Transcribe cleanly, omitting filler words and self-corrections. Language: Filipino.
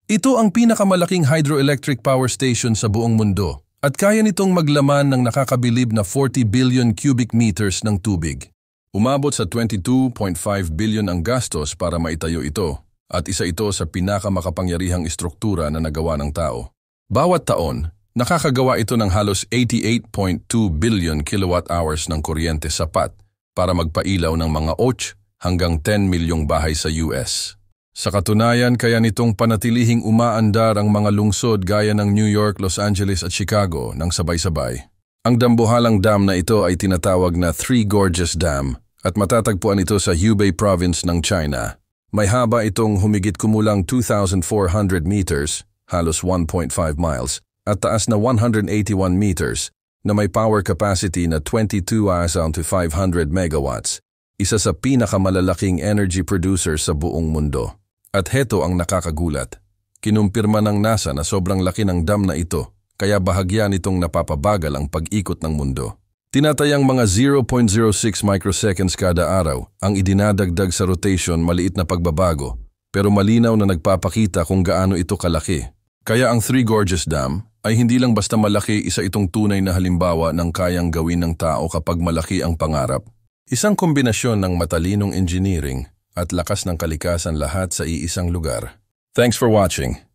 Ito ang pinakamalaking hydroelectric power station sa buong mundo at kaya nitong maglaman ng nakakabilib na 40 billion cubic meters ng tubig. Umabot sa 22.5 billion ang gastos para maitayo ito at isa ito sa pinakamakapangyarihang istruktura na nagawa ng tao. Bawat taon, nakakagawa ito ng halos 88.2 billion kilowatt-hours ng kuryente sapat para magpailaw ng mga 8 hanggang 10 milyong bahay sa US. Sa katunayan, kaya nitong panatilihing umaandar ang mga lungsod gaya ng New York, Los Angeles at Chicago ng sabay-sabay. Ang dambuhalang dam na ito ay tinatawag na Three Gorges Dam at matatagpuan ito sa Hubei Province ng China. May haba itong humigit kumulang 2,400 meters, halos 1.5 miles, at taas na 181 meters na may power capacity na 22,500 megawatts, isa sa pinakamalalaking energy producer sa buong mundo. At heto ang nakakagulat. Kinumpirma ng NASA na sobrang laki ng dam na ito, kaya bahagya nitong napapabagal ang pag-ikot ng mundo. Tinatayang mga 0.06 microseconds kada araw ang idinadagdag sa rotation maliit na pagbabago, pero malinaw na nagpapakita kung gaano ito kalaki. Kaya ang Three Gorges Dam ay hindi lang basta malaki, isa itong tunay na halimbawa ng kayang gawin ng tao kapag malaki ang pangarap. Isang kombinasyon ng matalinong engineering at lakas ng kalikasan, lahat sa iisang lugar. Thanks for watching.